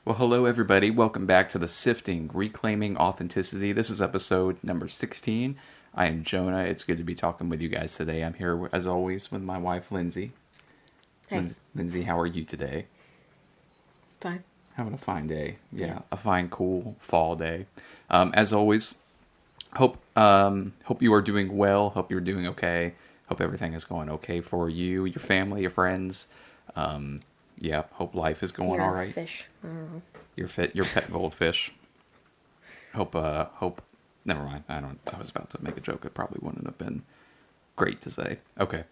Well, hello everybody. Welcome back to the Sifting, Reclaiming Authenticity. This is episode number 16. I am Jonah. It's good to be talking with you guys today. I'm here, as always, with my wife, Lindsay. Hey. Lindsay, how are you today? Fine. Having a fine day. Yeah. A fine, cool fall day. As always, hope you are doing well. Hope you're doing okay. Hope everything is going okay for you, your family, your friends. Hope life is going all right. Fish. Your pet goldfish. Hope. Never mind. I was about to make a joke. It probably wouldn't have been great to say. Okay.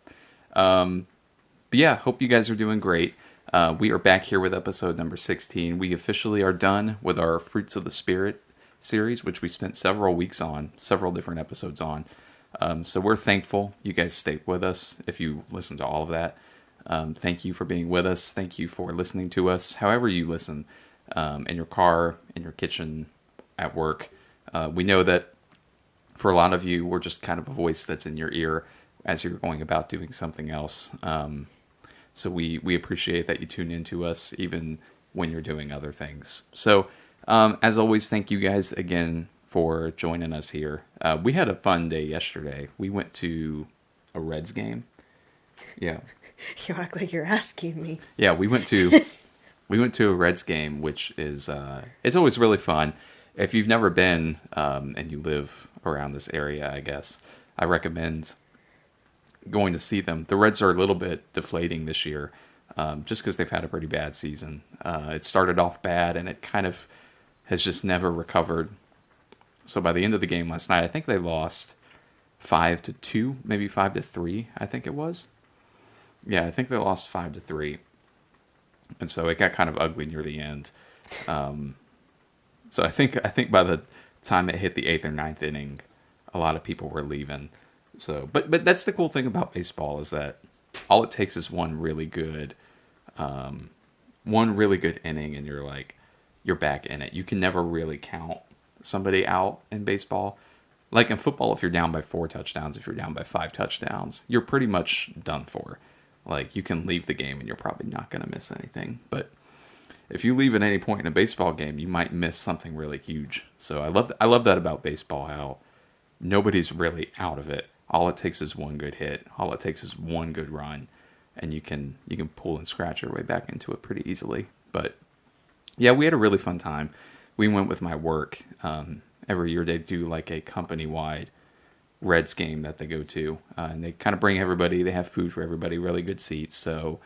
But yeah, hope you guys are doing great. We are back here with episode number 16. We officially are done with our Fruits of the Spirit series, which we spent several weeks on, several different episodes on. So we're thankful you guys stayed with us if you listened to all of that. Thank you for being with us. Thank you for listening to us, however you listen, in your car, in your kitchen, at work. We know that for a lot of you, we're just kind of a voice that's in your ear as you're going about doing something else. So we appreciate that you tune into us even when you're doing other things. So as always, thank you guys again for joining us here. We had a fun day yesterday. We went to a Reds game. Yeah. You act like you're asking me. Yeah, we went to a Reds game, which is it's always really fun. If you've never been and you live around this area, I guess I recommend going to see them. The Reds are a little bit deflating this year, just because they've had a pretty bad season. It started off bad, and it kind of has just never recovered. So by the end of the game last night, I think they lost 5-2, maybe 5-3. I think it was. Yeah, I think they lost 5-3, and so it got kind of ugly near the end. So I think by the time it hit the 8th or 9th inning, a lot of people were leaving. So, but that's the cool thing about baseball is that all it takes is one really good inning, and you're back in it. You can never really count somebody out in baseball. Like in football, if you're down by 4 touchdowns, if you're down by 5 touchdowns, you're pretty much done for. Like, you can leave the game and you're probably not going to miss anything. But if you leave at any point in a baseball game, you might miss something really huge. So I love that about baseball, how nobody's really out of it. All it takes is one good hit. All it takes is one good run, and you can pull and scratch your way back into it pretty easily. But yeah, we had a really fun time. We went with my work. Every year they do like a company-wide Reds game that they go to, and they kind of bring everybody. They have food for everybody, really good seats. So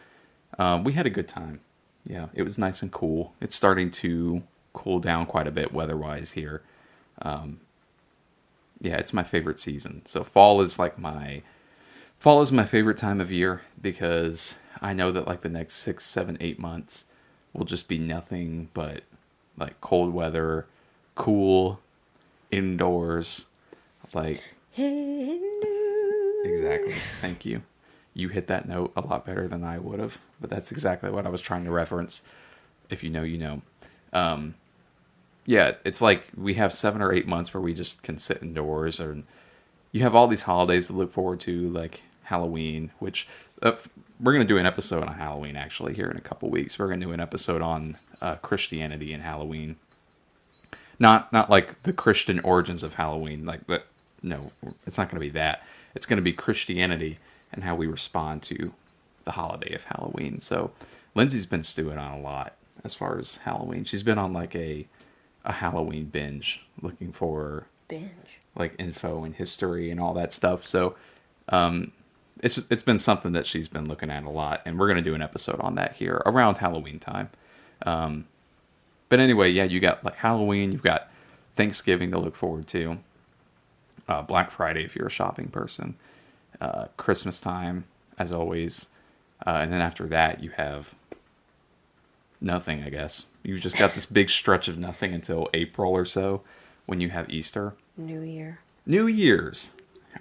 we had a good time. Yeah, it was nice and cool. It's starting to cool down quite a bit weather-wise here. Yeah, it's my favorite season. So fall is my favorite time of year because I know that like the next 6, 7, 8 months will just be nothing but like cold weather, cool, indoors, like. Exactly. Thank you. You hit that note a lot better than I would have, but that's exactly what I was trying to reference. If you know, you know. Yeah, it's like we have 7 or 8 months where we just can sit indoors, and you have all these holidays to look forward to, like Halloween, which we're going to do an episode on Halloween actually here in a couple weeks. We're going to do an episode on Christianity and Halloween. Not like the Christian origins of Halloween, like that. No, it's not going to be that. It's going to be Christianity and how we respond to the holiday of Halloween. So Lindsay's been stewing on a lot as far as Halloween. She's been on like a Halloween binge, looking for like info and history and all that stuff. So it's been something that she's been looking at a lot, and we're going to do an episode on that here around Halloween time. But anyway, yeah, you got like Halloween, you've got Thanksgiving to look forward to. Black Friday if you're a shopping person, Christmas time as always, and then after that you have nothing. I guess you've just got this big stretch of nothing until April or so when you have Easter. New Year's.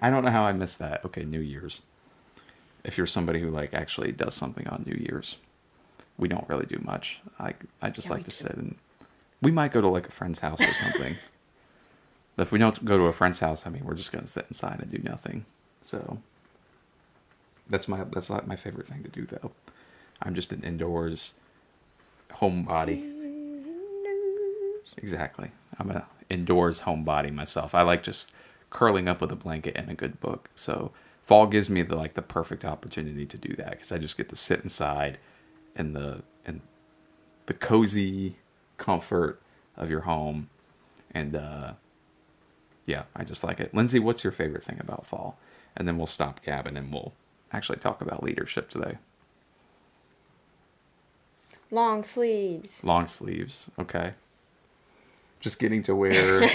I don't know how I missed that. Okay, New Year's. If you're somebody who like actually does something on New Year's, we don't really do much. I just like to sit, and we might go to like a friend's house or something. But if we don't go to a friend's house, I mean, we're just going to sit inside and do nothing. So that's not my favorite thing to do though. I'm just an indoors homebody. Exactly. I'm a indoors homebody myself. I like just curling up with a blanket and a good book. So fall gives me the perfect opportunity to do that because I just get to sit inside in the cozy comfort of your home, and yeah, I just like it. Lindsay, what's your favorite thing about fall? And then we'll stop gabbing and we'll actually talk about leadership today. Long sleeves. Long sleeves, okay. Just getting to wear.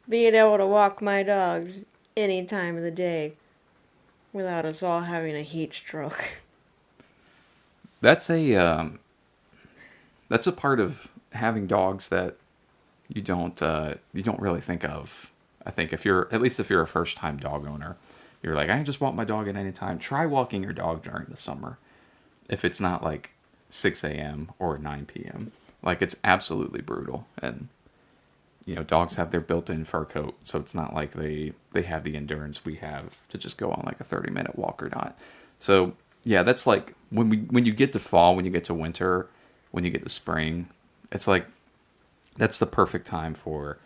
Being able to walk my dogs any time of the day without us all having a heat stroke. That's a part of having dogs that you don't really think of. I think if you're at least if you're a first time dog owner, you're like, I can just walk my dog at any time. Try walking your dog during the summer. If it's not like 6 a.m. or 9 p.m. Like it's absolutely brutal. And dogs have their built-in fur coat, so it's not like they have the endurance we have to just go on like a 30-minute walk or not. So yeah, that's like when you get to fall, when you get to winter, when you get to spring, it's like that's the perfect time for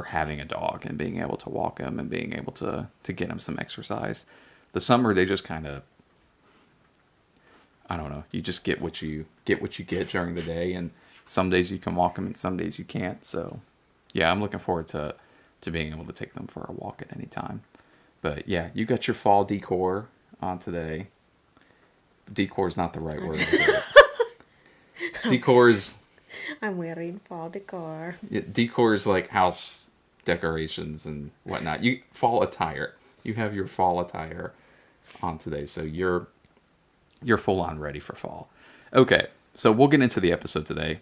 having a dog and being able to walk him and being able to get him some exercise. The summer they just kind of, I don't know, you just get what you get during the day, and some days you can walk them and some days you can't. So yeah, I'm looking forward to being able to take them for a walk at any time. But yeah, you got your fall decor on today. Decor is not the right word, is it? Decor is I'm wearing fall decor. Yeah, decor is like house decorations and whatnot. You fall attire. You have your fall attire on today, so you're full on ready for fall. Okay, so we'll get into the episode today.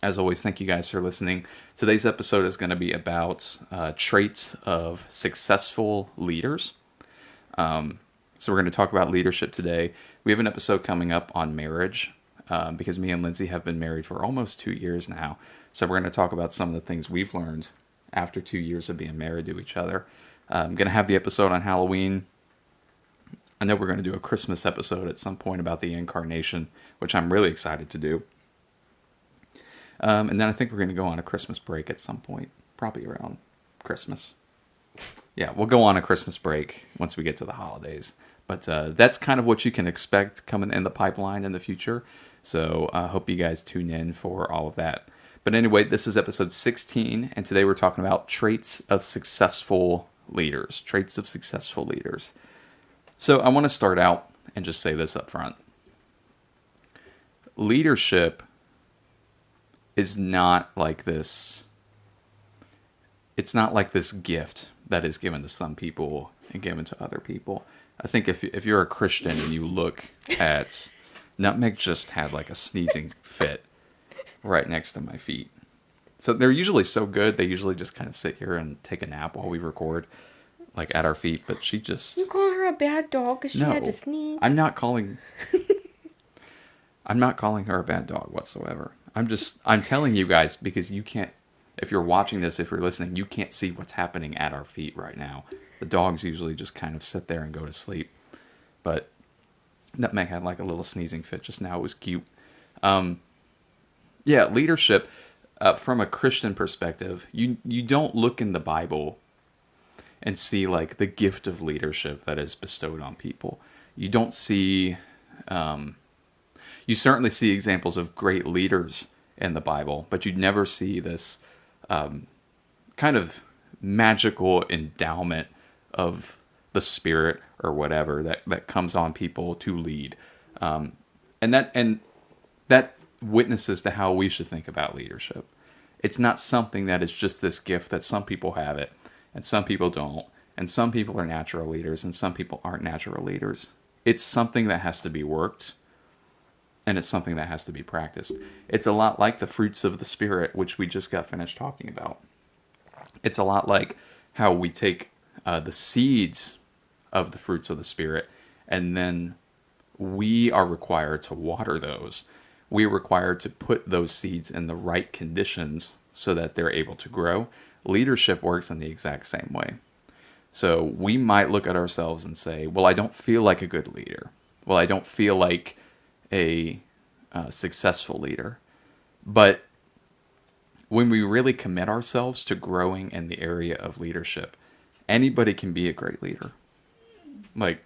As always, thank you guys for listening. Today's episode is going to be about traits of successful leaders. So we're going to talk about leadership today. We have an episode coming up on marriage because me and Lindsay have been married for almost 2 years now. So we're going to talk about some of the things we've learned after 2 years of being married to each other. I'm going to have the episode on Halloween. I know we're going to do a Christmas episode at some point about the incarnation, which I'm really excited to do. And then I think we're going to go on a Christmas break at some point, probably around Christmas. Yeah, we'll go on a Christmas break once we get to the holidays. But that's kind of what you can expect coming in the pipeline in the future. So I hope you guys tune in for all of that. But anyway, this is episode 16, and today we're talking about traits of successful leaders. Traits of successful leaders. So I want to start out and just say this up front. Leadership is not like this. It's not like this gift that is given to some people and given to other people. I think if you're a Christian and you look at Nutmeg just had like a sneezing fit right next to my feet. So they're usually so good. They usually just kind of sit here and take a nap while we record, like at our feet. But she just You call her a bad dog because she had to sneeze? I'm not calling. I'm not calling her a bad dog whatsoever. I'm telling you guys because you can't. If you're watching this, if you're listening, you can't see what's happening at our feet right now. The dogs usually just kind of sit there and go to sleep. But Nutmeg had like a little sneezing fit just now. It was cute. Yeah, leadership from a Christian perspective, you don't look in the Bible and see like the gift of leadership that is bestowed on people. You don't see. You certainly see examples of great leaders in the Bible, but you never see this kind of magical endowment of the Spirit or whatever that comes on people to lead, and that witnesses to how we should think about leadership. It's not something that is just this gift that some people have it and some people don't, and some people are natural leaders and some people aren't natural leaders. It's something that has to be worked, and it's something that has to be practiced. It's a lot like the fruits of the Spirit, which we just got finished talking about. It's a lot like how we take the seeds of the fruits of the Spirit, and then we are required to water those. We are required to put those seeds in the right conditions so that they're able to grow. Leadership works in the exact same way. So we might look at ourselves and say, well, I don't feel like a good leader. Well, I don't feel like a successful leader. But when we really commit ourselves to growing in the area of leadership, anybody can be a great leader. Like,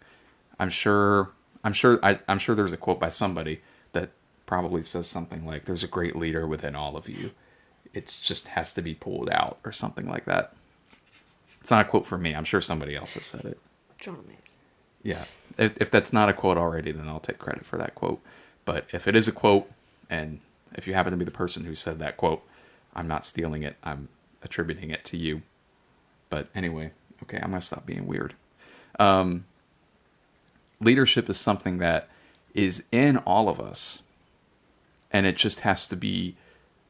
I'm sure, I'm sure there's a quote by somebody that probably says something like, "There's a great leader within all of you. It just has to be pulled out," or something like that. It's not a quote from me. I'm sure somebody else has said it. John Mays. Yeah. If that's not a quote already, then I'll take credit for that quote. But if it is a quote, and if you happen to be the person who said that quote, I'm not stealing it. I'm attributing it to you. But anyway, okay, I'm going to stop being weird. Leadership is something that is in all of us, and it just has to be,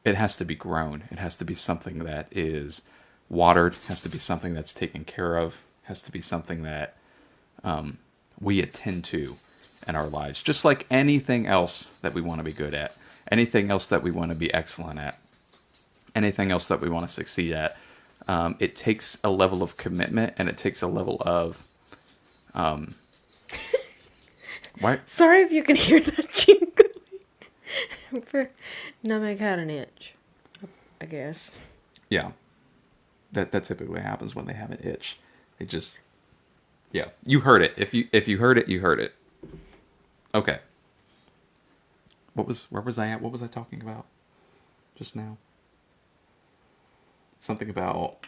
it has to be grown. It has to be something that is watered. It has to be something that's taken care of. It has to be something that we attend to in our lives, just like anything else that we want to be good at, anything else that we want to be excellent at, anything else that we want to succeed at. It takes a level of commitment, and it takes a level of why? Sorry if you can hear that jingling. For no, I got an itch. I guess. Yeah, that typically happens when they have an itch. It just, yeah, you heard it. If you heard it, you heard it. Okay. Where was I at? What was I talking about just now? Something about,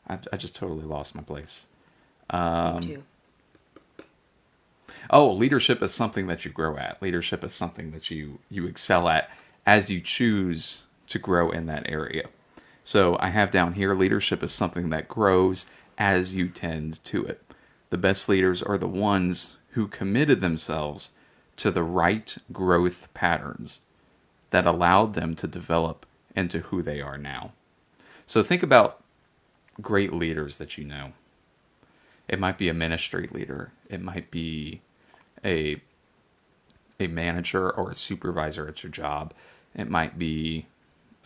I just totally lost my place. Me too. Oh, leadership is something that you grow at. Leadership is something that you excel at as you choose to grow in that area. So I have down here, leadership is something that grows as you tend to it. The best leaders are the ones who committed themselves to the right growth patterns that allowed them to develop into who they are now. So think about great leaders that you know. It might be a ministry leader. It might be a a manager or a supervisor at your job. It might be,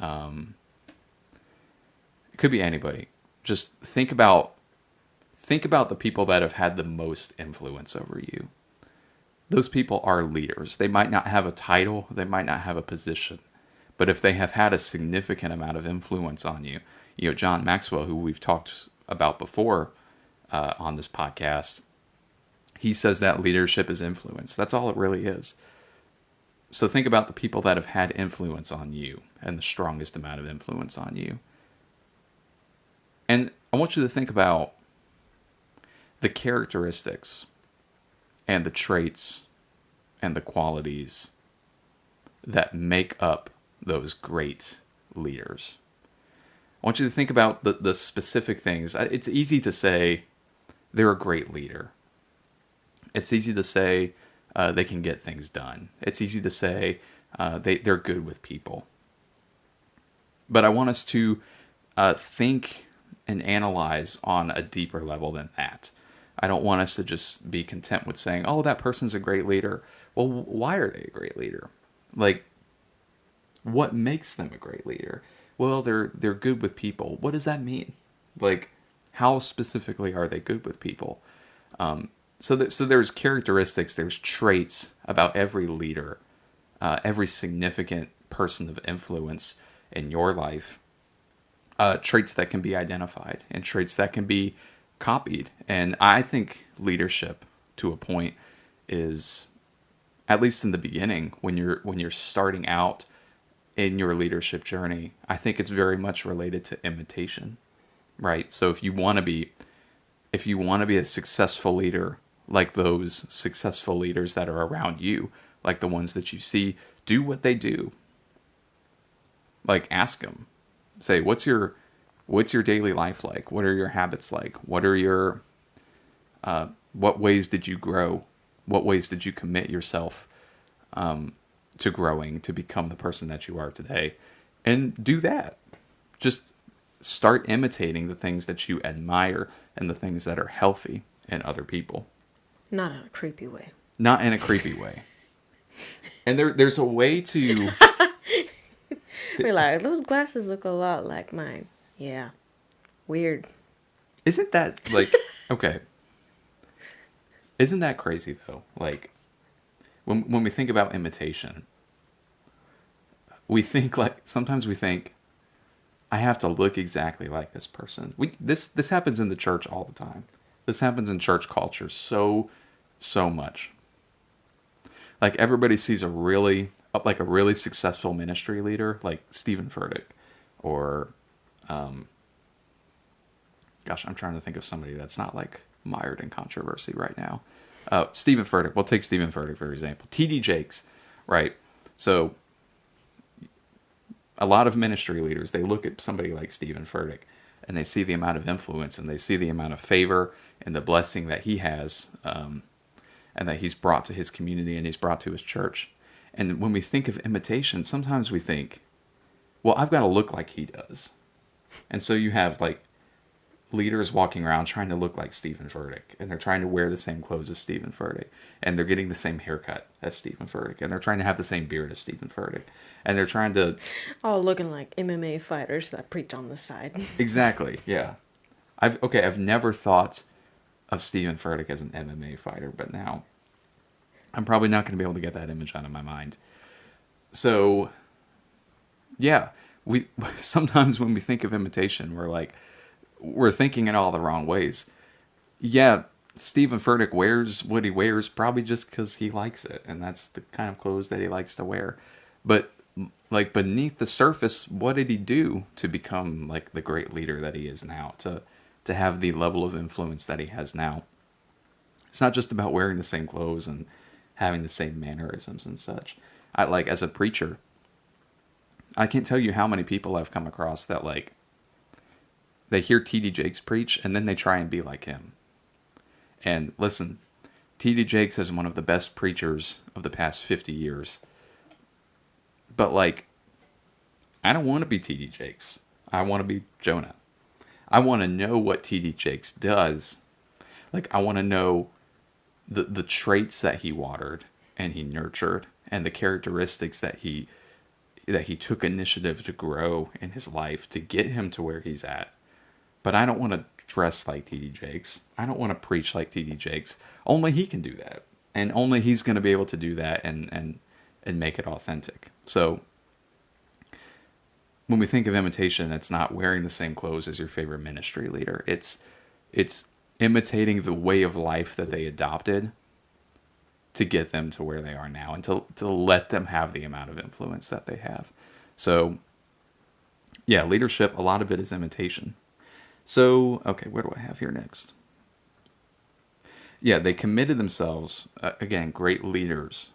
it could be anybody. Just think about the people that have had the most influence over you. Those people are leaders. They might not have a title, they might not have a position, but if they have had a significant amount of influence on you, John Maxwell, who we've talked about before on this podcast, he says that leadership is influence. That's all it really is. So think about the people that have had influence on you and the strongest amount of influence on you. And I want you to think about the characteristics and the traits and the qualities that make up those great leaders. I want you to think about the specific things. It's easy to say they're a great leader. It's easy to say they can get things done. It's easy to say they're good with people. But I want us to think and analyze on a deeper level than that. I don't want us to just be content with saying, oh, that person's a great leader. Well, why are they a great leader? Like, what makes them a great leader? Well, they're good with people. What does that mean? Like, how specifically are they good with people? So there's characteristics, there's traits about every leader, every significant person of influence in your life, traits that can be identified and traits that can be copied. And I think leadership, to a point, is, at least in the beginning, when you're starting out in your leadership journey, I think it's very much related to imitation, right? So if you want to be a successful leader, like those successful leaders that are around you, like the ones that you see, do what they do. Like, ask them, say, what's your daily life like? What are your habits like? What are your what ways did you grow? What ways did you commit yourself to growing to become the person that you are today? And do that. Just start imitating the things that you admire and the things that are healthy in other people. Not in a creepy way. Not in a creepy way. And there's a way to... We're like, those glasses look a lot like mine. Yeah. Weird. Isn't that like okay? Isn't that crazy though? Like when we think about imitation, we think like sometimes we think I have to look exactly like this person. This happens in the church all the time. This happens in church culture so much. Like everybody sees a really successful ministry leader like Stephen Furtick or gosh, I'm trying to think of somebody that's not like mired in controversy right now. Stephen Furtick. We'll take Stephen Furtick for example. T.D. Jakes, right? So a lot of ministry leaders they look at somebody like Stephen Furtick and they see the amount of influence and they see the amount of favor and the blessing that he has and that he's brought to his community and he's brought to his church. And when we think of imitation, sometimes we think, well, I've got to look like he does. And so you have like leaders walking around trying to look like Stephen Furtick, and they're trying to wear the same clothes as Stephen Furtick, and they're getting the same haircut as Stephen Furtick, and they're trying to have the same beard as Stephen Furtick, and they're trying to All looking like MMA fighters that preach on the side. exactly, yeah. I've never thought of Stephen Furtick as an MMA fighter, but now I'm probably not going to be able to get that image out of my mind. So yeah, we sometimes when we think of imitation, we're thinking in all the wrong ways. Yeah, Stephen Furtick wears what he wears probably just because he likes it, and that's the kind of clothes that he likes to wear. But like beneath the surface, what did he do to become like the great leader that he is now? To have the level of influence that he has now. It's not just about wearing the same clothes and having the same mannerisms and such. I like as a preacher, I can't tell you how many people I've come across that like they hear TD Jakes preach and then they try and be like him. And listen, TD Jakes is one of the best preachers of the past 50 years. But like I don't want to be TD Jakes. I want to be Jonah. I want to know what TD Jakes does. Like I want to know the traits that he watered and he nurtured and the characteristics that he took initiative to grow in his life to get him to where he's at. But I don't want to dress like TD Jakes. I don't want to preach like TD Jakes. Only he can do that. And only he's going to be able to do that and make it authentic. So when we think of imitation, it's not wearing the same clothes as your favorite ministry leader. It's imitating the way of life that they adopted to get them to where they are now and to let them have the amount of influence that they have. So yeah, leadership, a lot of it is imitation. So, okay, where do I have here next? Yeah, they committed themselves, again, great leaders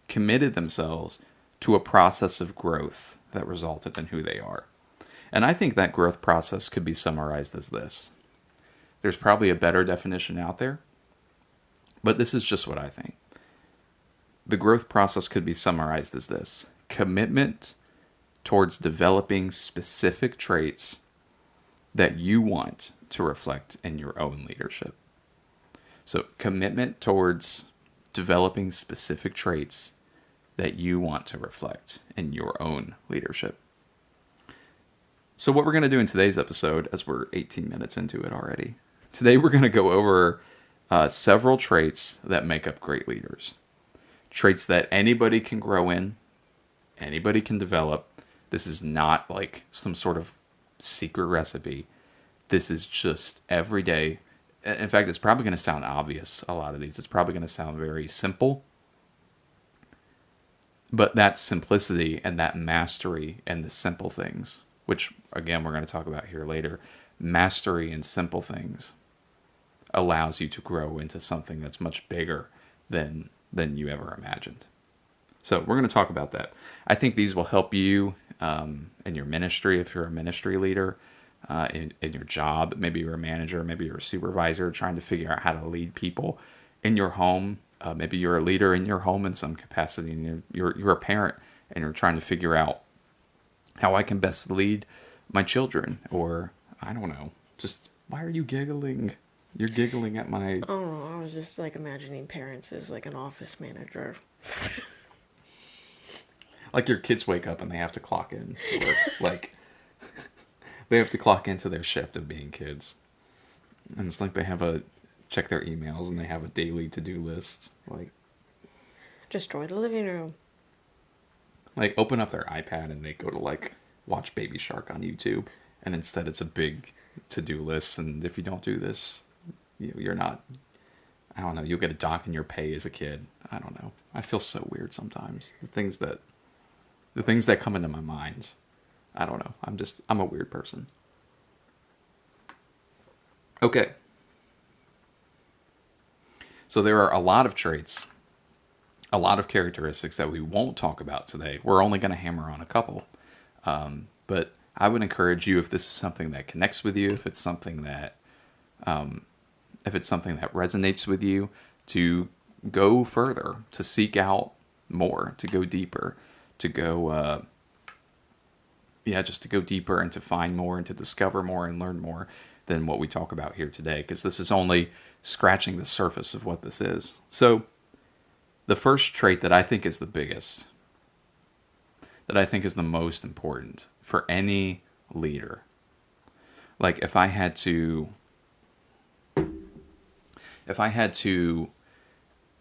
committed themselves to a process of growth that resulted in who they are. And I think that growth process could be summarized as this. There's probably a better definition out there, but this is just what I think. The growth process could be summarized as this: commitment towards developing specific traits that you want to reflect in your own leadership. So, commitment towards developing specific traits that you want to reflect in your own leadership. So, what we're going to do in today's episode, as we're 18 minutes into it already, today we're going to go over several traits that make up great leaders. Traits that anybody can grow in, anybody can develop. This is not like some sort of secret recipe. This is just everyday. In fact, it's probably going to sound obvious, a lot of these. It's probably going to sound very simple. But that simplicity and that mastery and the simple things, which again we're going to talk about here later, mastery in simple things allows you to grow into something that's much bigger than you ever imagined. So we're going to talk about that. I think these will help you in your ministry if you're a ministry leader, in your job. Maybe you're a manager, maybe you're a supervisor trying to figure out how to lead people in your home. Maybe you're a leader in your home in some capacity, and you're a parent and you're trying to figure out how I can best lead my children. Or I don't know. Just why are you giggling? You're giggling at my Oh, I was just like imagining parents as like an office manager. like your kids wake up and they have to clock in to work. Like they have to clock into their shift of being kids. And it's like they have a check their emails and they have a daily to-do list. Destroy the living room. Like open up their iPad and they go to like watch Baby Shark on YouTube, and instead it's a big to-do list. And if you don't do this, you're not. I don't know. You'll get a dock in your pay as a kid. I don't know. I feel so weird sometimes. The things that come into my mind. I don't know. I'm a weird person. Okay. So there are a lot of traits, a lot of characteristics that we won't talk about today. We're only going to hammer on a couple. But I would encourage you, if this is something that connects with you, if it's something that resonates with you, to go further, to seek out more, to go deeper, to go, just to go deeper and to find more and to discover more and learn more than what we talk about here today, because this is only scratching the surface of what this is. So, the first trait that I think is the biggest, that I think is the most important for any leader, like if I had to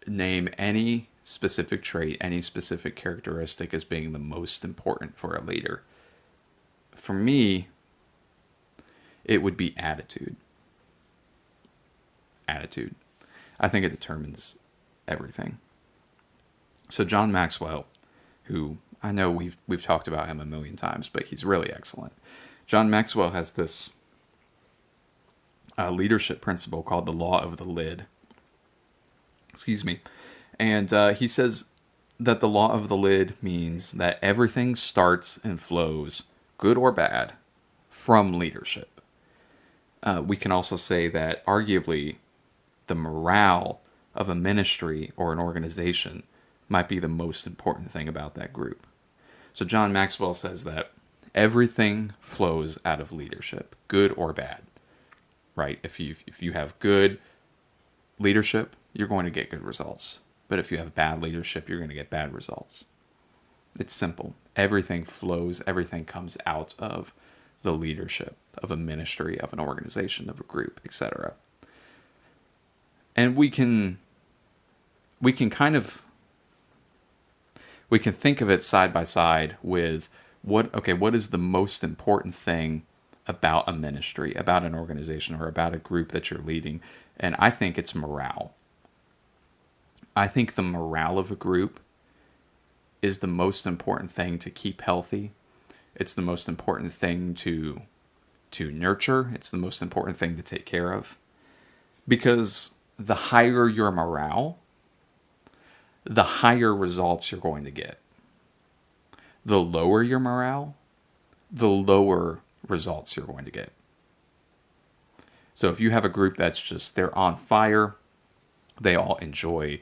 name any specific trait, any specific characteristic as being the most important for a leader, for me, it would be attitude. Attitude. I think it determines everything. So John Maxwell, who I know we've talked about him a million times, but he's really excellent. John Maxwell has this leadership principle called the law of the lid. Excuse me. And he says that the law of the lid means that everything starts and flows, good or bad, from leadership. We can also say that arguably the morale of a ministry or an organization might be the most important thing about that group. So John Maxwell says that everything flows out of leadership, good or bad. Right? If you have good leadership, you're going to get good results. But if you have bad leadership, you're going to get bad results. It's simple. Everything flows, everything comes out of the leadership of a ministry, of an organization, of a group, etc. And we can kind of we can think of it side by side with what is the most important thing about a ministry, about an organization, or about a group that you're leading. And I think it's morale. I think the morale of a group is the most important thing to keep healthy. It's the most important thing to nurture. It's the most important thing to take care of. Because the higher your morale, the higher results you're going to get. The lower your morale, the lower results you're going to get. So if you have a group that's just, they're on fire, they all enjoy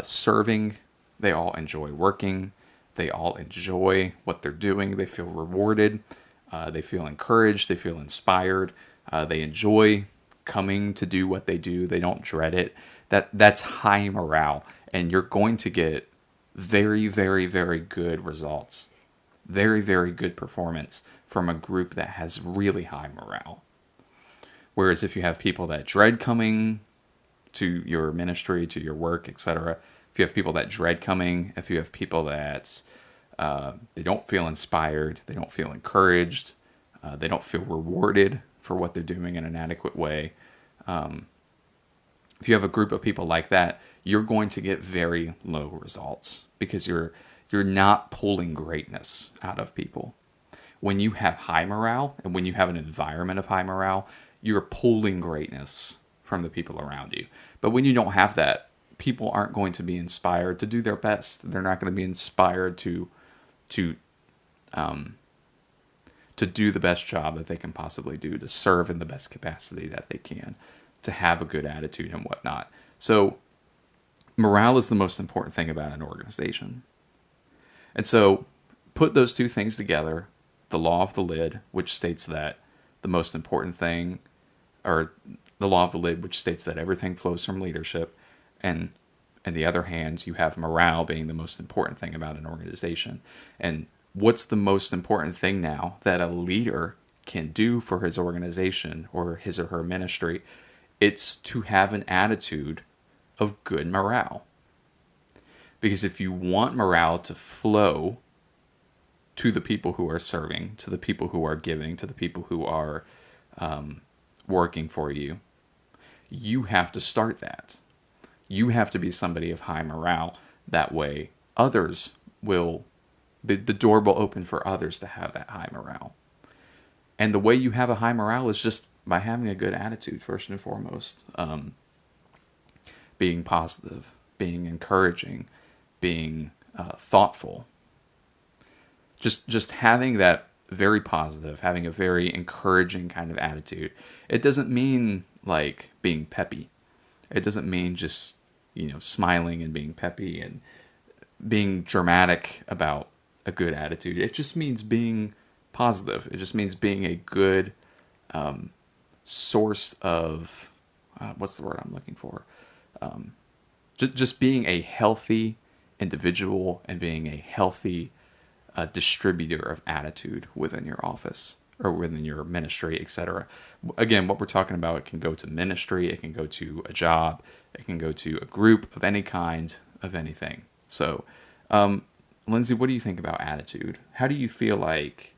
serving, they all enjoy working, they all enjoy what they're doing, they feel rewarded, they feel encouraged, they feel inspired, they enjoy coming to do what they do, they don't dread it. That's high morale, and you're going to get very, very, very good results, very, very good performance from a group that has really high morale. Whereas if you have people that dread coming to your ministry, to your work, etc., if you have people that dread coming, if you have people that they don't feel inspired, they don't feel encouraged, they don't feel rewarded for what they're doing in an adequate way, if you have a group of people like that, you're going to get very low results because you're not pulling greatness out of people. When you have high morale and when you have an environment of high morale, you're pulling greatness from the people around you. But when you don't have that, people aren't going to be inspired to do their best. They're not going to be inspired to do the best job that they can possibly do, to serve in the best capacity that they can, to have a good attitude and whatnot. So morale is the most important thing about an organization. And so put those two things together, the law of the lid, which states that the most important thing, or the law of the lid, which states that everything flows from leadership, and on the other hand, you have morale being the most important thing about an organization. And what's the most important thing now that a leader can do for his organization or his or her ministry? It's to have an attitude of good morale. Because if you want morale to flow to the people who are serving, to the people who are giving, to the people who are working for you, you have to start that. You have to be somebody of high morale. That way, others will, the door will open for others to have that high morale. And the way you have a high morale is just by having a good attitude, first and foremost. Being positive, being encouraging, being thoughtful. Just having that very positive, having a very encouraging kind of attitude. It doesn't mean like being peppy. It doesn't mean just, smiling and being peppy and being dramatic about a good attitude. It just means being positive. It just means being a good source of what's the word I'm looking for? Just being a healthy individual and being a healthy distributor of attitude within your office or within your ministry, etc. Again, what we're talking about, it can go to ministry, it can go to a job, it can go to a group of any kind, of anything. So, Lindsay, what do you think about attitude? How do you feel like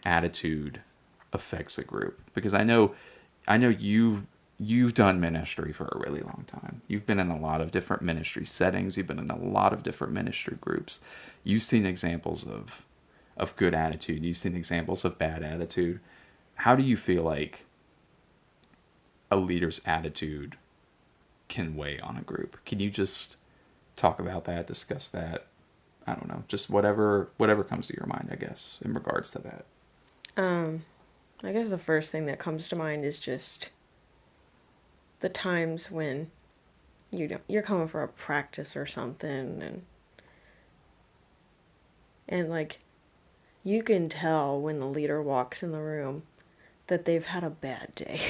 attitude affects a group? Because I know you've done ministry for a really long time. You've been in a lot of different ministry settings. You've been in a lot of different ministry groups. You've seen examples of good attitude. You've seen examples of bad attitude. How do you feel like a leader's attitude can weigh on a group? Can you just talk about that, discuss that? I don't know, just whatever comes to your mind, I guess, in regards to that. Um, I guess the first thing that comes to mind is just the times when you're coming for a practice or something, and like you can tell when the leader walks in the room that they've had a bad day.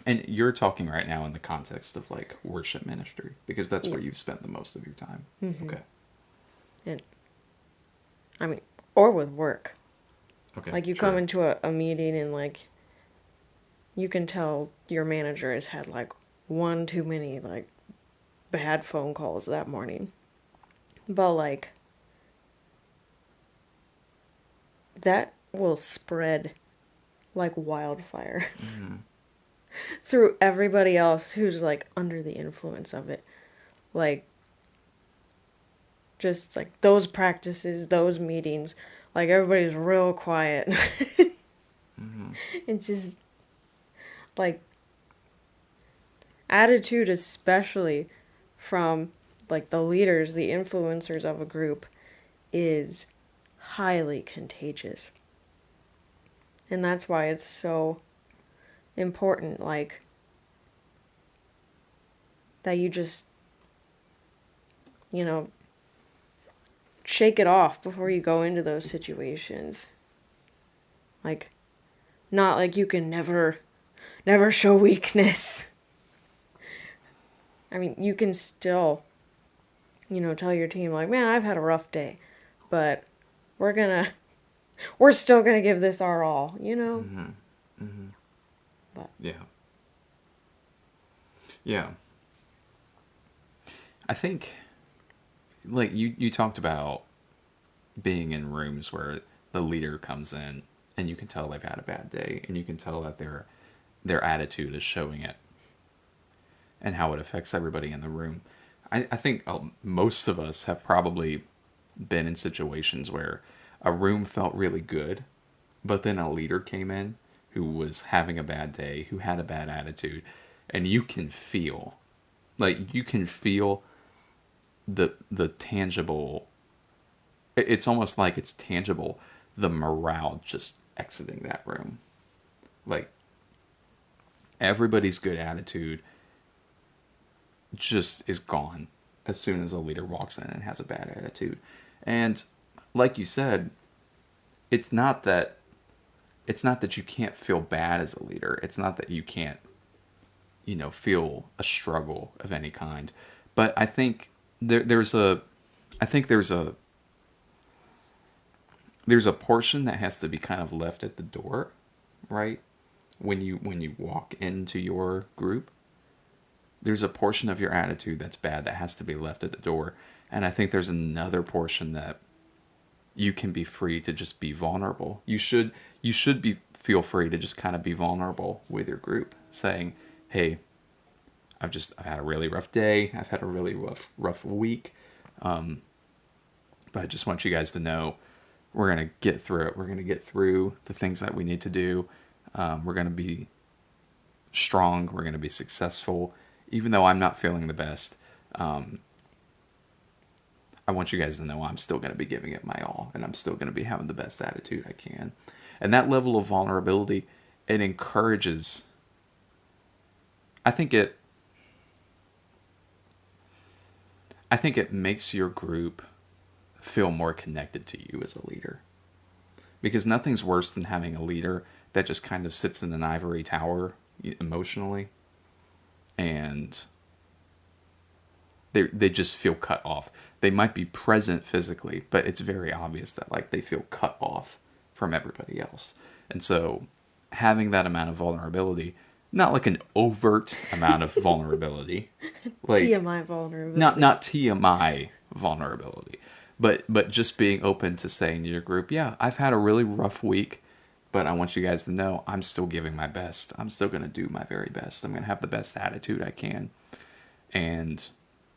And you're talking right now in the context of like worship ministry because that's Yeah. where you've spent the most of your time. Hmm. Okay. And I mean, or with work. Okay. Like you come Sure. into a meeting and like you can tell your manager has had like one too many like bad phone calls that morning. But like that will spread like wildfire Mm-hmm. through everybody else who's like under the influence of it. Like just like those practices, those meetings, like everybody's real quiet. Mm-hmm. And just like attitude, especially from like the leaders, the influencers of a group, is highly contagious. And that's why it's so important, like, that you just, you know, shake it off before you go into those situations. Like, not like you can never show weakness. I mean, you can still, tell your team, like, man, I've had a rough day, but we're gonna, we're still gonna give this our all. Mm-hmm. Mm-hmm. But, Yeah. Yeah. I think like you talked about being in rooms where the leader comes in and you can tell they've had a bad day and you can tell that their attitude is showing it and how it affects everybody in the room. I think most of us have probably been in situations where a room felt really good, but then a leader came in who was having a bad day, who had a bad attitude, and you can feel the tangible. It's almost like it's tangible. The morale just exiting that room, like everybody's good attitude just is gone as soon as a leader walks in and has a bad attitude. And like you said, it's not that it's not that you can't feel bad as a leader. It's not that you can't, feel a struggle of any kind. But I think there's a I think there's a portion that has to be kind of left at the door, right? when you walk into your group, there's a portion of your attitude that's bad that has to be left at the door. And I think there's another portion that you can be free to just be vulnerable. You should be feel free to just kind of be vulnerable with your group, saying, "Hey, I've had a really rough day. I've had a really rough week. But I just want you guys to know we're gonna get through it. We're gonna get through the things that we need to do. We're gonna be strong. We're gonna be successful, even though I'm not feeling the best. Um, I want you guys to know I'm still going to be giving it my all, and I'm still going to be having the best attitude I can." And that level of vulnerability, it encourages. I think it. I think it makes your group feel more connected to you as a leader, because nothing's worse than having a leader that just kind of sits in an ivory tower emotionally, and they just feel cut off. They might be present physically, but it's very obvious that like they feel cut off from everybody else. And so having that amount of vulnerability, not like an overt amount of vulnerability, like TMI not vulnerability. not TMI vulnerability, but just being open to saying to your group, yeah, I've had a really rough week, but I want you guys to know I'm still giving my best. I'm still going to do my very best. I'm going to have the best attitude I can. And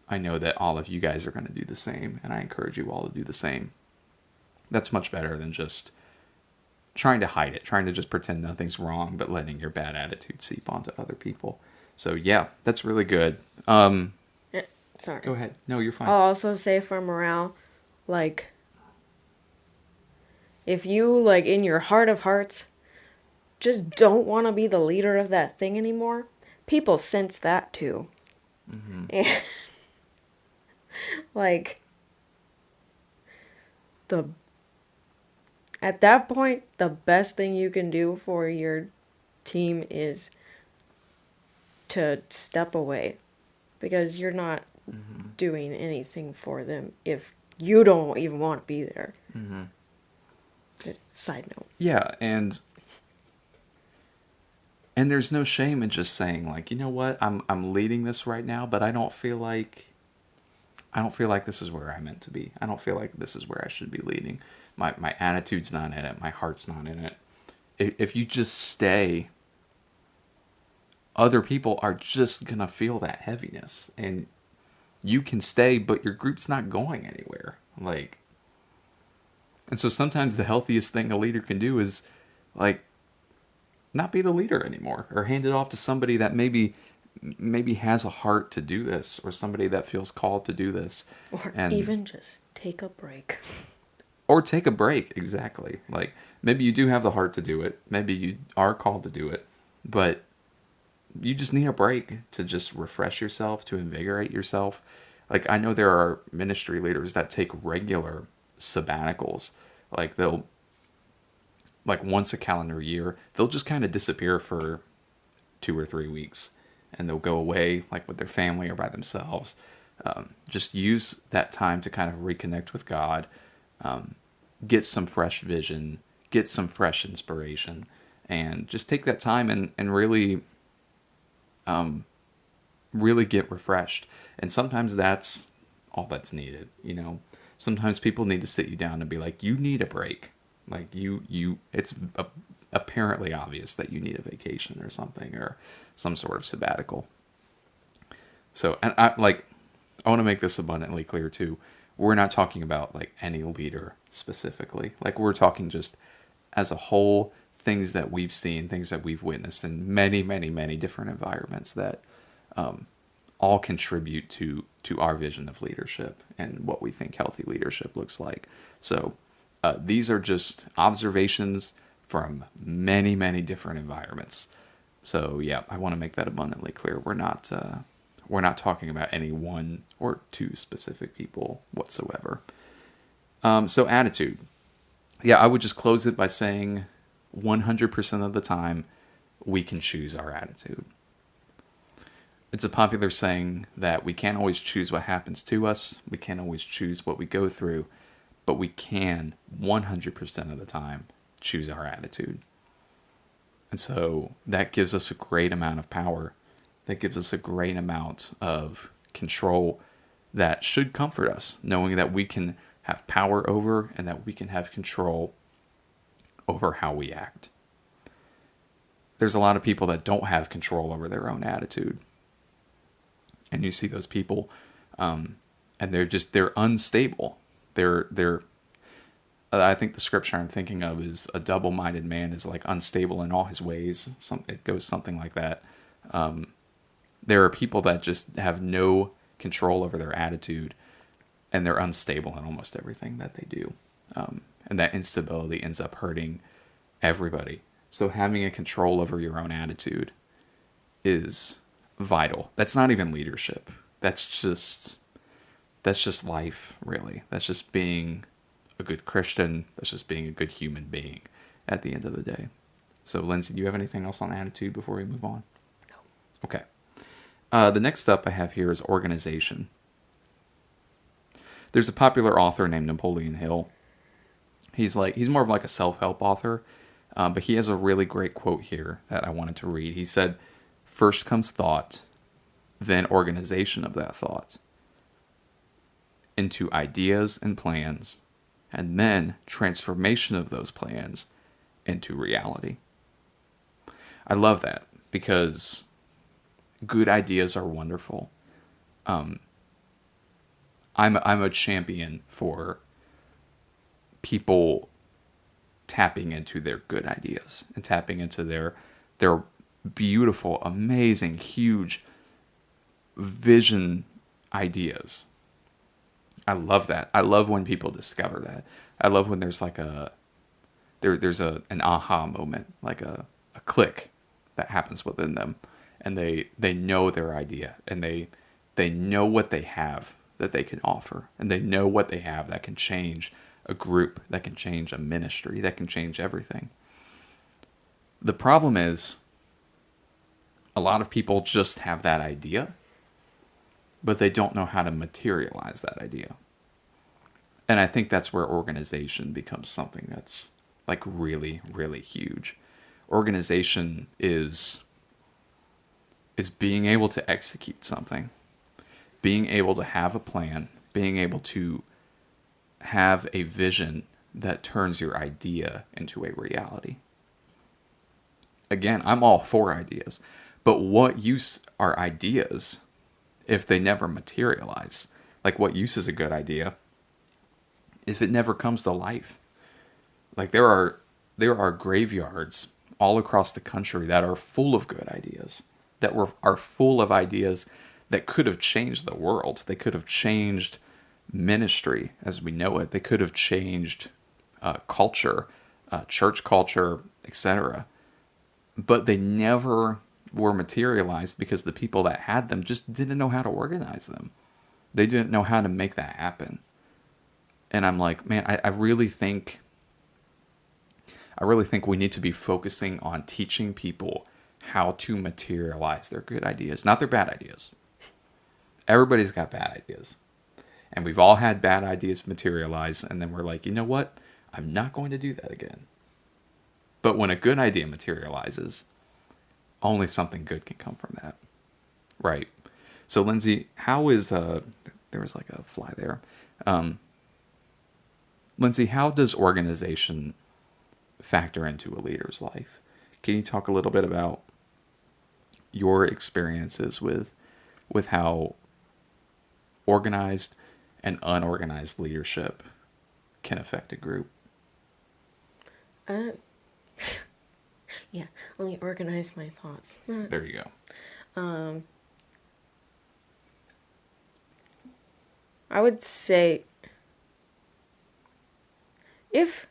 I know that all of you guys are going to do the same, and I encourage you all to do the same. That's much better than just trying to hide it, trying to just pretend nothing's wrong, but letting your bad attitude seep onto other people. So yeah, that's really good. Eh, Sorry. Go ahead. No, you're I'll fine. also say for morale, like, if you, like, in your heart of hearts, just don't want to be the leader of that thing anymore, people sense that too. Mm-hmm. And, like, the at that point, the best thing you can do for your team is to step away because you're not Mm-hmm. doing anything for them if you don't even want to be there. Mm-hmm. Just side note. Yeah, and there's no shame in just saying like, you know what, I'm leading this right now, but I don't feel like this is where I meant to be. I don't feel like this is where I should be leading. My attitude's not in it. My heart's not in it. If you just stay, other people are just gonna feel that heaviness, and you can stay, but your group's not going anywhere. Like, and so sometimes the healthiest thing a leader can do is like not be the leader anymore, or hand it off to somebody that maybe has a heart to do this, or somebody that feels called to do this, Or and even just take a break. or take a break. Exactly. Like maybe you do have the heart to do it, maybe you are called to do it, but you just need a break to just refresh yourself, to invigorate yourself. Like I know there are ministry leaders that take regular sabbaticals. Like they'll like once a calendar year, they'll just kind of disappear for 2 or 3 weeks, and they'll go away like with their family or by themselves. Just use that time to kind of reconnect with God, get some fresh vision, get some fresh inspiration, and just take that time and really get refreshed. And sometimes that's all that's needed, you know. Sometimes people need to sit you down and be like, you need a break. Like it's apparently obvious that you need a vacation or something, or some sort of sabbatical. So, and I want to make this abundantly clear too. We're not talking about like any leader specifically. Like we're talking just as a whole, things that we've seen, things that we've witnessed in many, many, many different environments that all contribute to our vision of leadership and what we think healthy leadership looks like. So these are just observations from many, many different environments. So yeah, I want to make that abundantly clear. We're not talking about any one or two specific people whatsoever. So attitude. Yeah, I would just close it by saying 100% of the time we can choose our attitude. It's a popular saying that we can't always choose what happens to us, we can't always choose what we go through, but we can 100% of the time choose our attitude. And so that gives us a great amount of power. That gives us a great amount of control that should comfort us, knowing that we can have power over and that we can have control over how we act. There's a lot of people that don't have control over their own attitude. And you see those people, and they're unstable. They're I think the scripture I'm thinking of is a double-minded man is like unstable in all his ways. It goes something like that. There are people that just have no control over their attitude, and they're unstable in almost everything that they do. And that instability ends up hurting everybody. So having a control over your own attitude is vital. That's not even leadership. That's just life, really. That's just being a good Christian. That's just being a good human being at the end of the day. So, Lindsay, do you have anything else on attitude before we move on? Okay. The next up I have here is organization. There's a popular author named Napoleon Hill. He's more of like a self-help author, but he has a really great quote here that I wanted to read. He said, "First comes thought, then organization of that thought, into ideas and plans, and then transformation of those plans into reality." I love that because good ideas are wonderful. Um, I'm a champion for people tapping into their good ideas and tapping into their beautiful, amazing, huge vision ideas. I love that. I love when people discover that. I love when there's like there's an aha moment, like a click that happens within them, and they know their idea, and they know what they have that they can offer, and they know what they have that can change a group, that can change a ministry, that can change everything. The problem is a lot of people just have that idea, but they don't know how to materialize that idea. And I think that's where organization becomes something that's like really, really huge. Organization is being able to execute something, being able to have a plan, being able to have a vision that turns your idea into a reality. Again, I'm all for ideas, but what use are ideas if they never materialize? Like, what use is a good idea if it never comes to life? Like, there are graveyards all across the country that are full of good ideas, are full of ideas that could have changed the world. They could have changed ministry as we know it. They could have changed culture, church culture, etc. But they never were materialized because the people that had them just didn't know how to organize them. They didn't know how to make that happen. And I'm like, man, I really think we need to be focusing on teaching people how to materialize their good ideas, not their bad ideas. Everybody's got bad ideas. And we've all had bad ideas materialize, and then we're like, you know what? I'm not going to do that again. But when a good idea materializes, only something good can come from that. Right. So, Lindsay, how is there was like a fly there. Um, Lindsay, how does organization factor into a leader's life? Can you talk a little bit about your experiences with how organized and unorganized leadership can affect a group? Uh, yeah, let me organize my thoughts. There you go. I would say if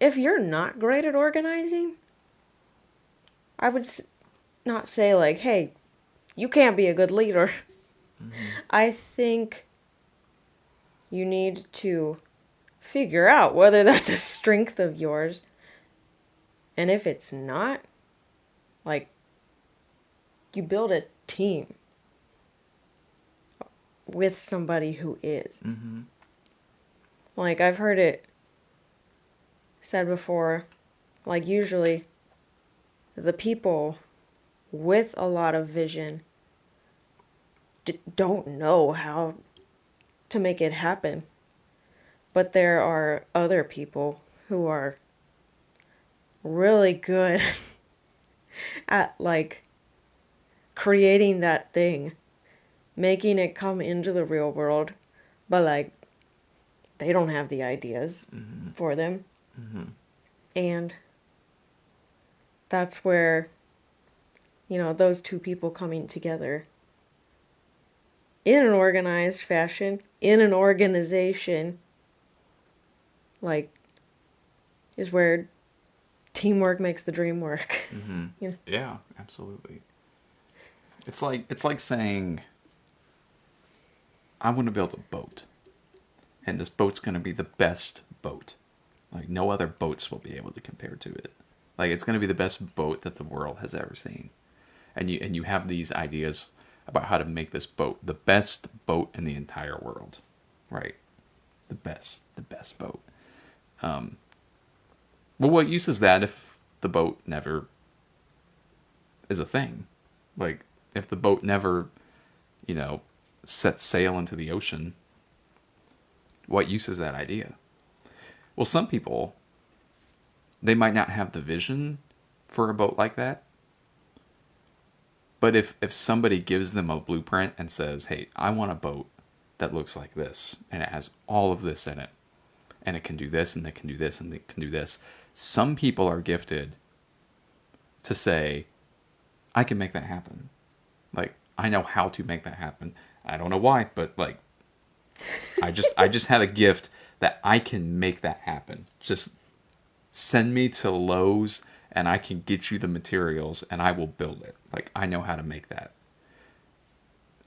if you're not great at organizing, I would not say like, "Hey, you can't be a good leader." Mm-hmm. I think you need to figure out whether that's a strength of yours, and if it's not, like you build a team with somebody who is. Mm-hmm. Like I've heard it said before, like usually the people with a lot of vision don't know how to make it happen. But there are other people who are really good at like creating that thing, making it come into the real world, but like they don't have the ideas Mm-hmm. for them. Mm-hmm. And that's where, those two people coming together in an organized fashion, in an organization, like, is where teamwork makes the dream work. Mm-hmm. you know? Yeah, absolutely. It's like saying I want to build a boat, and this boat's going to be the best boat. Like no other boats will be able to compare to it. Like it's going to be the best boat that the world has ever seen. And you have these ideas about how to make this boat the best boat in the entire world, right? The best boat. Well, what use is that if the boat never is a thing? Like if the boat never, you know, sets sail into the ocean, what use is that idea? Well, some people, they might not have the vision for a boat like that. But if somebody gives them a blueprint and says, "Hey, I want a boat that looks like this and it has all of this in it and it can do this and it can do this and it can do this." Some people are gifted to say, "I can make that happen." Like, I know how to make that happen. I don't know why, but like I just have a gift that I can make that happen. Just send me to Lowe's and I can get you the materials and I will build it. Like I know how to make that.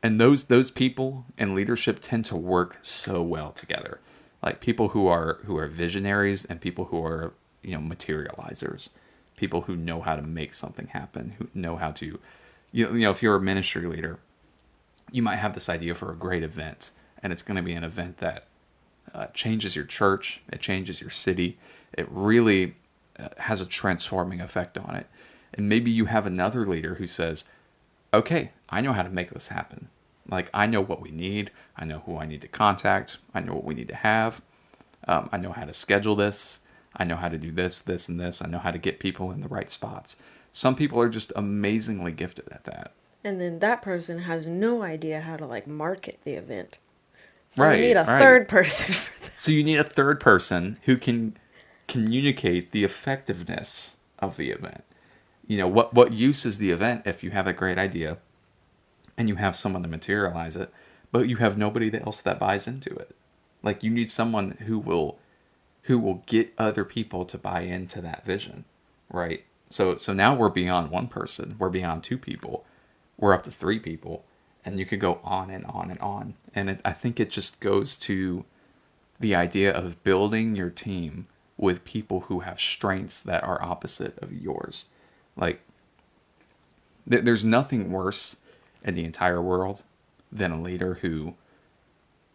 And those people in leadership tend to work so well together. Like people who are visionaries and people who are, materializers. People who know how to make something happen, who know how to if you're a ministry leader, you might have this idea for a great event and it's going to be an event that changes your church, it changes your city, it really has a transforming effect on it. And maybe you have another leader who says, okay, I know how to make this happen. Like, I know what we need. I know who I need to contact. I know what we need to have. I know how to schedule this. I know how to do this, this, and this. I know how to get people in the right spots. Some people are just amazingly gifted at that. And then that person has no idea how to like market the event. So you need Right, a right. third person for that. So you need a third person who can communicate the effectiveness of the event. What use is the event if you have a great idea and you have someone to materialize it, but you have nobody else that buys into it. Like you need someone who will get other people to buy into that vision, right? So now we're beyond one person, we're beyond two people, we're up to three people, and you could go on and on and on. And I think it just goes to the idea of building your team with people who have strengths that are opposite of yours. Like there's nothing worse in the entire world than a leader who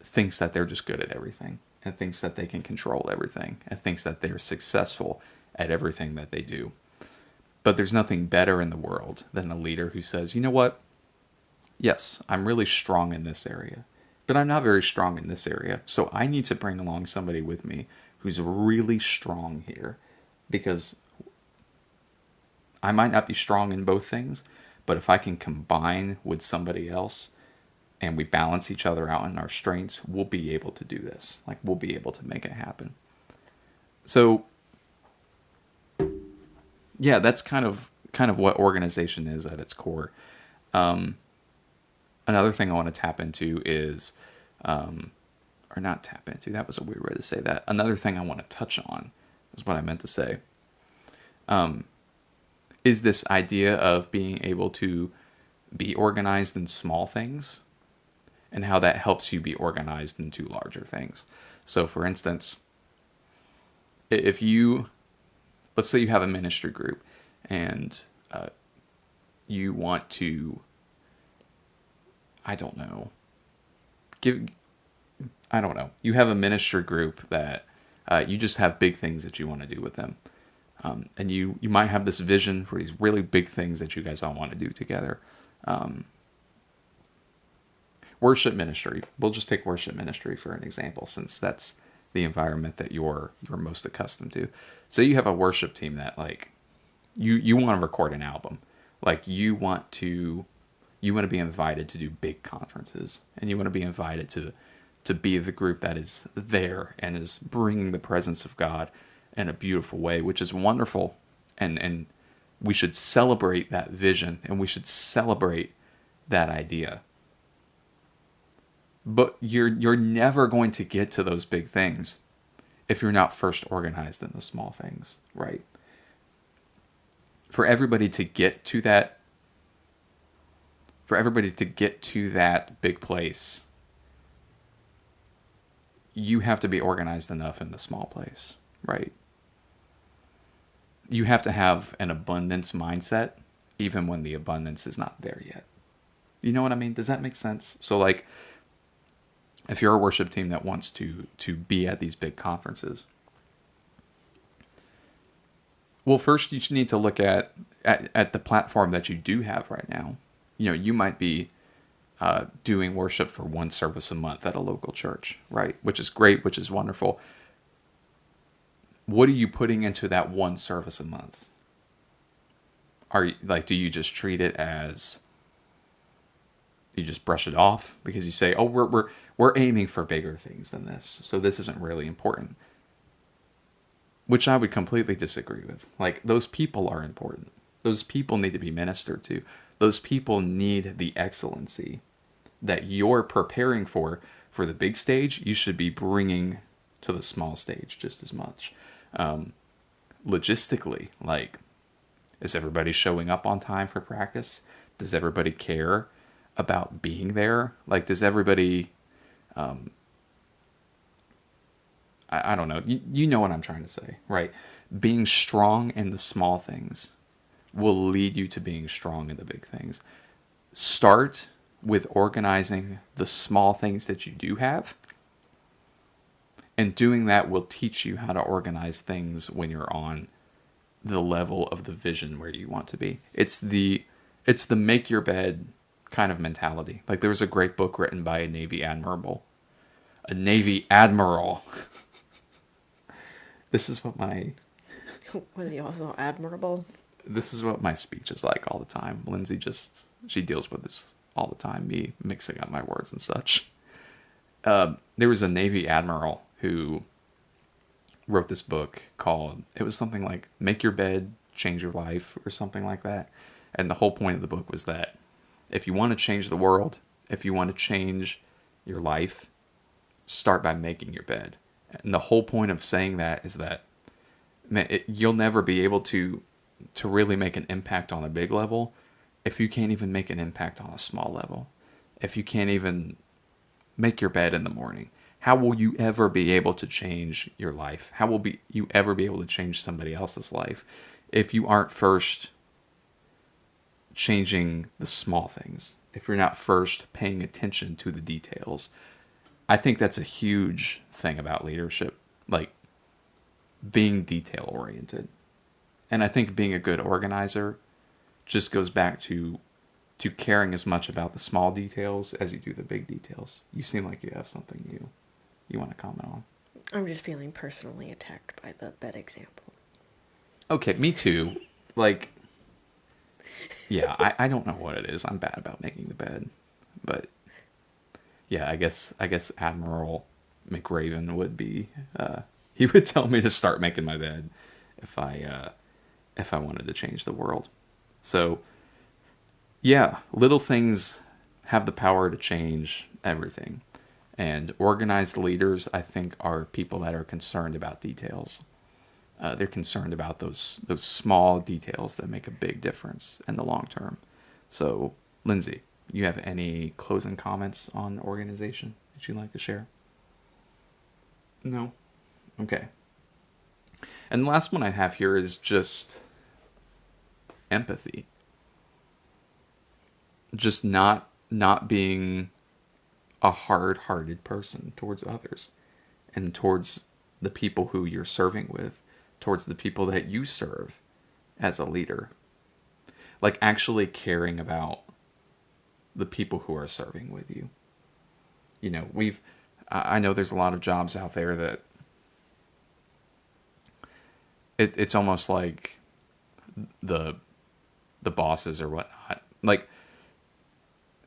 thinks that they're just good at everything and thinks that they can control everything and thinks that they're successful at everything that they do. But there's nothing better in the world than a leader who says, you know what? Yes, I'm really strong in this area, but I'm not very strong in this area. So I need to bring along somebody with me who's really strong here because I might not be strong in both things, but if I can combine with somebody else and we balance each other out in our strengths, we'll be able to do this. Like we'll be able to make it happen. So yeah, that's kind of what organization is at its core. Um, Another thing I want to tap into is, or not tap into. That was a weird way to say that. Another thing I want to touch on is what I meant to say. Is this idea of being able to be organized in small things and how that helps you be organized into larger things. So, for instance, if you, let's say you have a ministry group and you want to, I don't know, give, I don't know, you have a ministry group that you just have big things that you want to do with them. And you might have this vision for these really big things that you guys all want to do together. Worship ministry. We'll just take worship ministry for an example, since that's the environment that you're most accustomed to. So you have a worship team that, like, you want to record an album, like you want to be invited to do big conferences, and you want to be invited to be the group that is there and is bringing the presence of God in a beautiful way, which is wonderful, and we should celebrate that vision, and we should celebrate that idea. But you're never going to get to those big things if you're not first organized in the small things, right? For everybody to get to that for everybody to get to that big place, you have to be organized enough in the small place, right? You have to have an abundance mindset even when the abundance is not there yet. You know what I mean? Does that make sense? So, like, if you're a worship team that wants to be at these big conferences, well, first you need to look at the platform that you do have right now. You know, you might be doing worship for one service a month at a local church, right? Which is great, which is wonderful. What are you putting into that one service a month? Are you, like, do you just treat it as, you just brush it off because you say, oh, we're aiming for bigger things than this, so this isn't really important? Which I would completely disagree with. Like, those people are important. Those people need to be ministered to. Those people need the excellency that you're preparing for the big stage. You should be bringing to the small stage just as much. Logistically, like, is everybody showing up on time for practice? Does everybody care about being there? Like, does everybody, I don't know. You know what I'm trying to say, right? Being strong in the small things will lead you to being strong in the big things. Start with organizing the small things that you do have, and doing that will teach you how to organize things when you're on the level of the vision where you want to be. It's the make your bed kind of mentality. Like, there was a great book written by a Navy admiral. A Navy admiral. This is what my Was he also admirable? this is what my speech is like all the time. Lindsay she deals with this all the time, me mixing up my words and such. There was a Navy admiral who wrote this book called, it was something like Make Your Bed, Change Your Life, or something like that. And the whole point of the book was that if you want to change the world, if you want to change your life, start by making your bed. And the whole point of saying that is that, man, you'll never be able to really make an impact on a big level if you can't even make an impact on a small level. If you can't even make your bed in the morning, how will you ever be able to change your life? How will you ever be able to change somebody else's life if you aren't first changing the small things? If you're not first paying attention to the details? I think that's a huge thing about leadership, like being detail oriented. And I think being a good organizer just goes back to caring as much about the small details as you do the big details. You seem like you have something you want to comment on. I'm just feeling personally attacked by the bed example. Okay, me too. Like, yeah, I don't know what it is. I'm bad about making the bed, but yeah, I guess Admiral McRaven would be. He would tell me to start making my bed if I wanted to change the world. So yeah, little things have the power to change everything. And organized leaders, I think, are people that are concerned about details. They're concerned about those small details that make a big difference in the long term. So, Lindsay, you have any closing comments on organization that you'd like to share? No? Okay. And the last one I have here is just empathy. Just not being a hard-hearted person towards others and towards the people who you're serving with. towards the people that you serve as a leader? Like actually caring about the people who are serving with you. You know, I know there's a lot of jobs out there that it's almost like the the bosses or whatnot. Like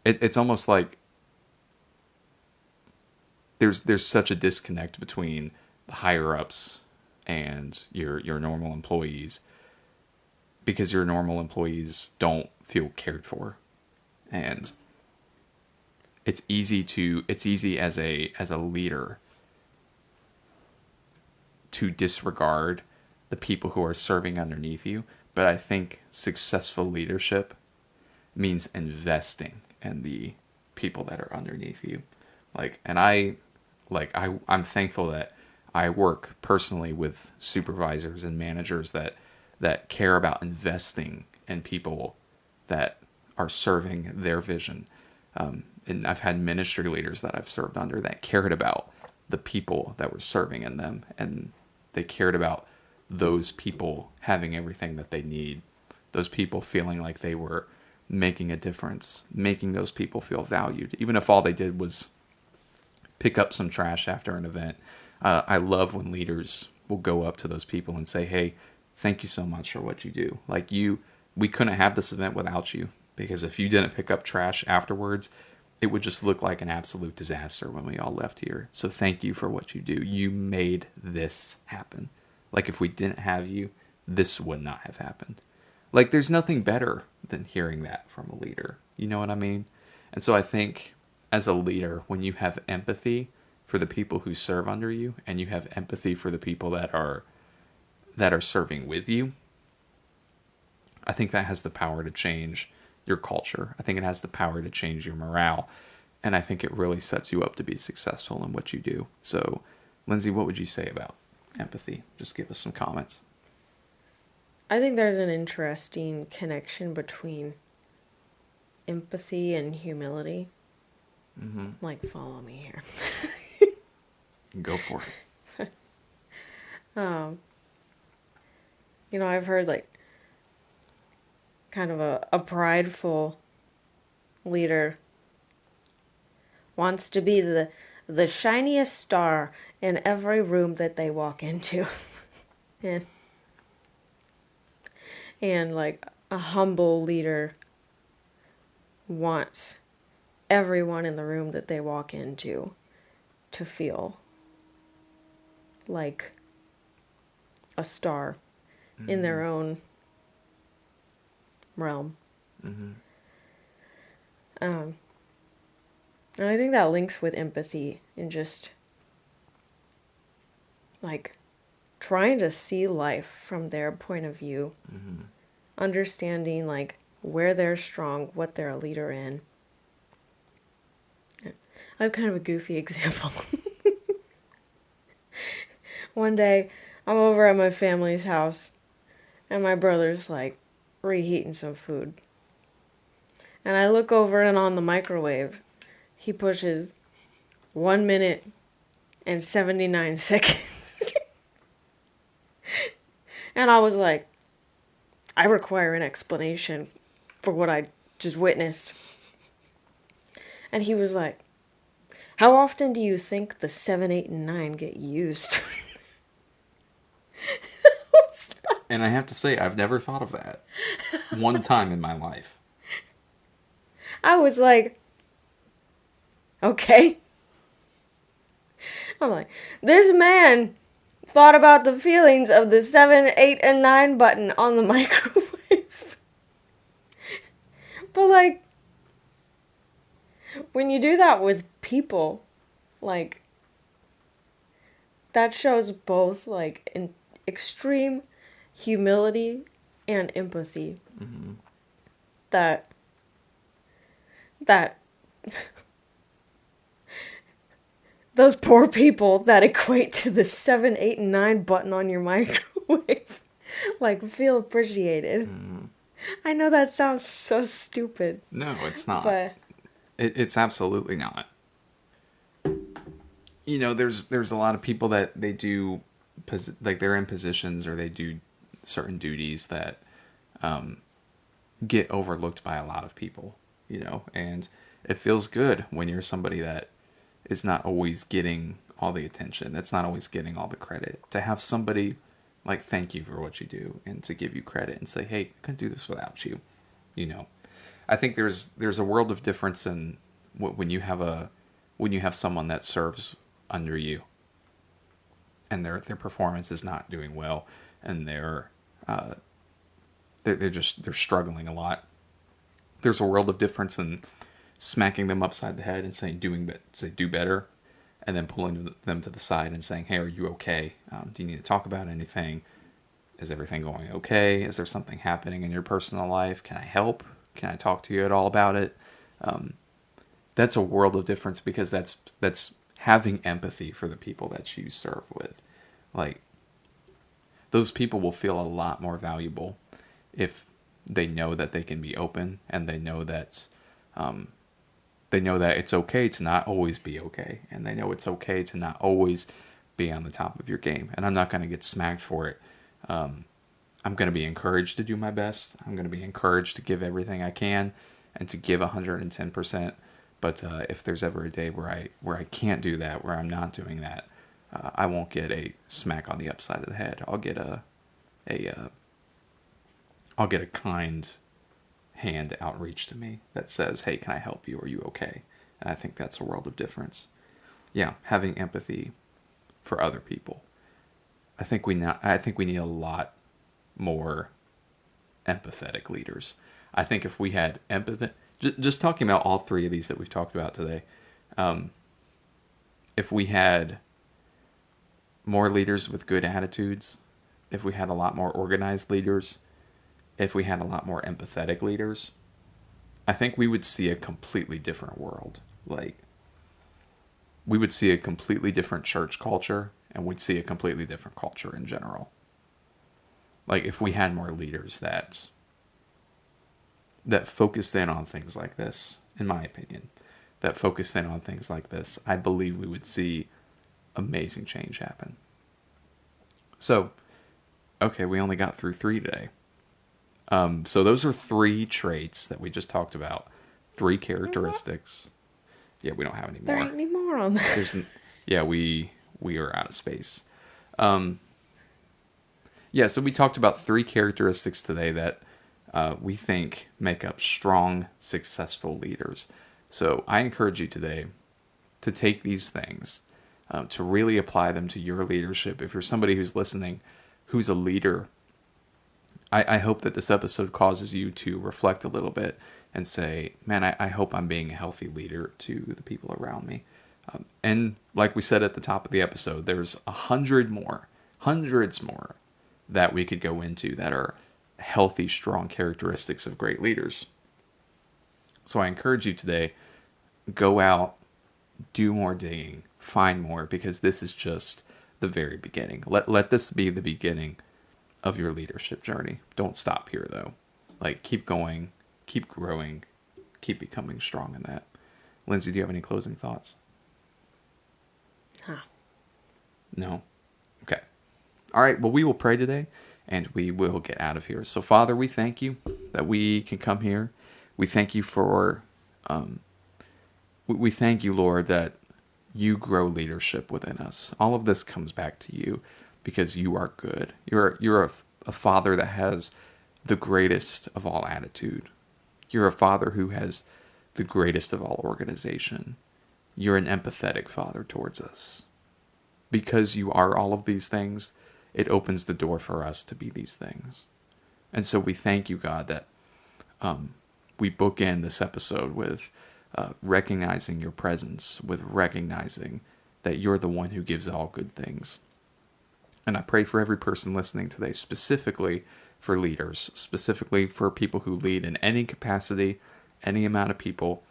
it's almost like there's such a disconnect between the higher ups and your normal employees because your normal employees don't feel cared for, and it's easy as a leader to disregard the people who are serving underneath you. But I think successful leadership means investing in the people that are underneath you. I'm thankful that I work personally with supervisors and managers that care about investing in people that are serving their vision. And I've had ministry leaders that I've served under that cared about the people that were serving in them, and they cared about those people having everything that they need, those people feeling like they were making a difference, making those people feel valued, even if all they did was pick up some trash after an event. I love when leaders will go up to those people and say, "Hey, thank you so much for what you do. We couldn't have this event without you because if you didn't pick up trash afterwards, it would just look like an absolute disaster when we all left here. So thank you for what you do. You made this happen. Like if we didn't have you, this would not have happened." Like there's nothing better than hearing that from a leader. You know what I mean? And so I think as a leader, when you have empathy for the people who serve under you and you have empathy for the people that are serving with you, I think that has the power to change your culture. I think it has the power to change your morale. And I think it really sets you up to be successful in what you do. So, Lindsay, what would you say about empathy? Just give us some comments. I think there's an interesting connection between empathy and humility. Mm-hmm. Like, follow me here. Go for it. Um, I've heard like kind of a prideful leader wants to be the shiniest star in every room that they walk into. and and like a humble leader wants everyone in the room that they walk into to feel like a star in their own realm. Mm-hmm. Um, and I think that links with empathy and just like trying to see life from their point of view, Mm-hmm. understanding like where they're strong, what they're a leader in. I have kind of a goofy example. One day, I'm over at my family's house, and my brother's like reheating some food. And I look over and on the microwave, he pushes 1 minute and 79 seconds. And I was like, I require an explanation for what I just witnessed. And he was like, how often do you think the 7, 8, and 9 get used? And I have to say, I've never thought of that one time in my life. I was like, okay. I'm like, this man thought about the feelings of the 7, 8, and 9 button on the microwave. But like, when you do that with people, like, that shows both like an extreme humility and empathy. Mm-hmm. That that those poor people that equate to the 7, 8, and 9 button on your microwave like feel appreciated. Mm-hmm. I know that sounds so stupid, No, it's not. but It's absolutely not. You know, there's a lot of people that they do like they're in positions or they do certain duties that get overlooked by a lot of people, and it feels good when you're somebody that is not always getting all the attention, that's not always getting all the credit, to have somebody like thank you for what you do and to give you credit and say, hey, I couldn't do this without you. you know I think there's a world of difference in when you have someone that serves under you and their performance is not doing well, and they're struggling a lot. There's a world of difference in smacking them upside the head and saying do better, and then pulling them to the side and saying, hey, are you okay? Do you need to talk about anything? Is everything going okay? Is there something happening in your personal life? Can I help? Can I talk to you at all about it? That's a world of difference, because that's having empathy for the people that you serve with. Like, those people will feel a lot more valuable if they know that they can be open, and they know that it's okay to not always be okay, and they know it's okay to not always be on the top of your game. And I'm not going to get smacked for it. I'm going to be encouraged to do my best. I'm going to be encouraged to give everything I can and to give 110%. But if there's ever a day where I can't do that, where I'm not doing that, I won't get a smack on the upside of the head. A I'll get a kind hand outreach to me that says, "Hey, can I help you? Are you okay?" And I think that's a world of difference. Yeah, having empathy for other people. I think we need a lot more empathetic leaders. I think if we had empathy, just talking about all three of these that we've talked about today, if we had more leaders with good attitudes, if we had a lot more organized leaders, if we had a lot more empathetic leaders, I think we would see a completely different world. Like, we would see a completely different church culture, and we'd see a completely different culture in general. Like, if we had more leaders that focused in on things like this, in my opinion, that focused in on things like this, I believe we would see amazing change happen. So, okay, we only got through three today. So those are three traits that we just talked about. Three characteristics. Yeah, we don't have any There more. ain't any more on there. Yeah, we are out of space. Um, yeah, so we talked about three characteristics today that we think make up strong, successful leaders. So I encourage you today to take these things, to really apply them to your leadership. If you're somebody who's listening, who's a leader, I hope that this episode causes you to reflect a little bit and say, man, I hope I'm being a healthy leader to the people around me. And like we said at the top of the episode, there's hundreds more that we could go into that are healthy, strong characteristics of great leaders. So I encourage you today, go out, do more digging, find more, because this is just the very beginning. Let this be the beginning of your leadership journey. Don't stop here, though. Like, keep going, keep growing, keep becoming strong in that. Lindsay, do you have any closing thoughts? Huh. No? Okay. All right, well, we will pray today, and we will get out of here. So, Father, we thank you that we can come here. We thank you for, we thank you, Lord, that you grow leadership within us. All of this comes back to you because you are good. You're a father that has the greatest of all attitude. You're a father who has the greatest of all organization. You're an empathetic father towards us. Because you are all of these things, it opens the door for us to be these things. And so we thank you, God, that we bookend this episode with recognizing your presence, with recognizing that you're the one who gives all good things. And I pray for every person listening today, specifically for leaders, specifically for people who lead in any capacity, any amount of people.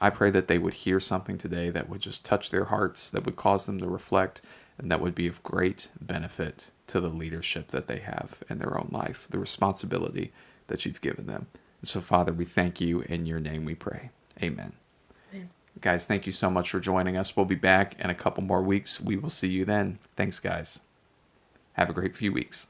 I pray that they would hear something today that would just touch their hearts, that would cause them to reflect, and that would be of great benefit to the leadership that they have in their own life, the responsibility that you've given them. And so, Father, we thank you. In your name we pray. Amen. Amen. Guys, thank you so much for joining us. We'll be back in a couple more weeks. We will see you then. Thanks, guys. Have a great few weeks.